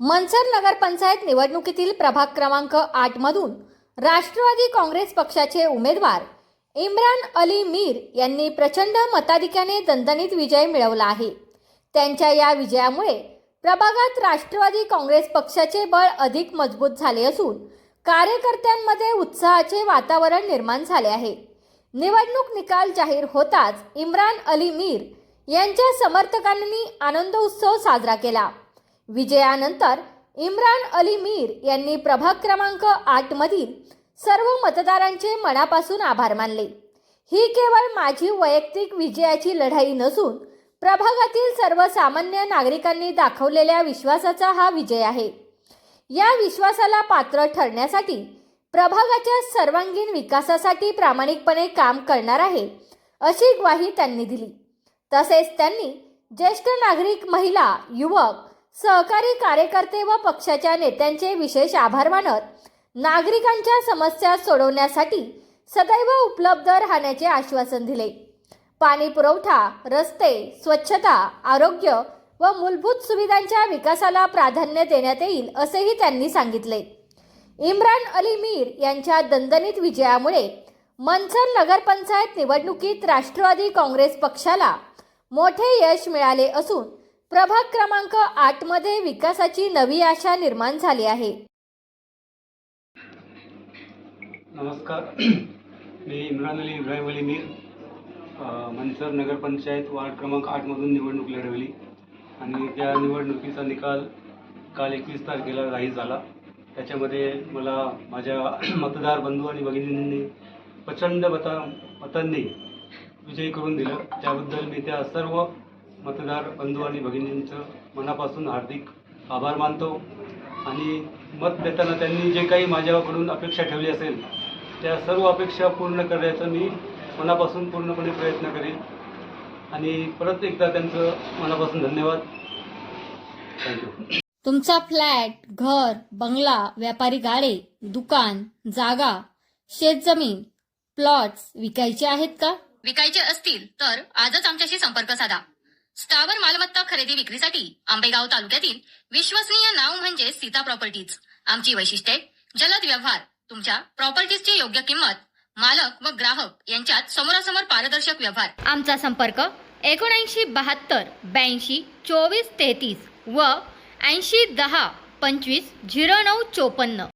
मनसर नगरपंचायत निवडणुकीतील प्रभाग क्रमांक 8 मधून राष्ट्रवादी काँग्रेस पक्षाचे उमेदवार इम्रान अली मीर यांनी प्रचंड मताधिक्याने दणदणीत विजय मिळवला आहे। त्यांच्या या विजयामुळे प्रभागात राष्ट्रवादी काँग्रेस पक्षाचे बळ अधिक मजबूत झाले असून कार्यकर्त्यांमध्ये उत्साहाचे वातावरण निर्माण झाले आहे। निवडणूक निकाल जाहीर होताच इम्रान अली मीर यांच्या समर्थकांनी आनंद उत्सव साजरा केला। विजयानंतर इम्रान अली मीर यांनी प्रभाग क्रमांक 8 मधील सर्व मतदारांचे मनापासून आभार मानले। ही केवळ माझी वैयक्तिक विजयाची लढाई नसून प्रभागातील सर्वसामान्य नागरिकांनी दाखवलेल्या विश्वासाचा हा विजय आहे। या विश्वासाला पात्र ठरण्यासाठी प्रभागाच्या सर्वांगीण विकासासाठी प्रामाणिकपणे काम करणार आहे अशी ग्वाही त्यांनी दिली। तसेच त्यांनी ज्येष्ठ नागरिक, महिला, युवक, सहकारी कार्यकर्ते व पक्षाच्या नेत्यांचे विशेष आभार मानत नागरिकांच्या समस्या सोडवण्यासाठी सदैव उपलब्ध राहण्याचे आश्वासन दिले। पाणी पुरवठा, रस्ते, स्वच्छता, आरोग्य व मूलभूत सुविधांच्या विकासाला प्राधान्य देण्यात येईल असेही त्यांनी सांगितले। इम्रान अली मीर यांच्या दणदणीत विजयामुळे मनसर नगरपंचायत निवडणुकीत राष्ट्रवादी काँग्रेस पक्षाला मोठे यश मिळाले असून प्रभाग क्रमांक 8 मध्ये विकासाची नवी आशा निर्माण झाली आहे। नमस्कार, मी इम्रान अली इब्राहिम अली मीर मनसर नगरपंचायत वार्ड क्रमांक 8 मधून निवडणूक लढवली आणि त्या निवडणुकीचा निकाल काल 21 तारखेला जाहीर झाला। त्याच्यामध्ये मला माझ्या मतदार बंधू आणि भगिनींनी प्रचंड मतांनी विजयी करून दिलं। त्याबद्दल मी त्या सर्व मतदार बंधू आणि भगिनींचं मनापासून हार्दिक आभार मानतो आणि मत देताना त्यांनी जे काही माझ्याकडून अपेक्षा ठेवली असेल त्या सर्व अपेक्षा पूर्ण करण्याचा मी मनापासून पूर्णपणे प्रयत्न करेन आणि परत एकदा त्यांचं मनापासून धन्यवाद। थँक्यू। तुमचा फ्लॅट, घर, बंगला, व्यापारी गाडे, दुकान, जागा, शेतजमीन, प्लॉट्स विकायचे आहेत का? विकायचे असतील तर आजच आमच्याशी संपर्क साधा। स्थावर मालमत्ता खरेदी विक्रीसाठी आंबेगाव तालुक्यातील विश्वसनीय नाव म्हणजे सीता प्रॉपर्टीज। आमची वैशिष्ट्ये: जलद व्यवहार, तुमच्या प्रॉपर्टीजची योग्य किंमत, मालक व ग्राहक यांच्यात समोरासमोर पारदर्शक व्यवहार। आमचा संपर्क 7972 82 24 33 व 80 10 25 09 54।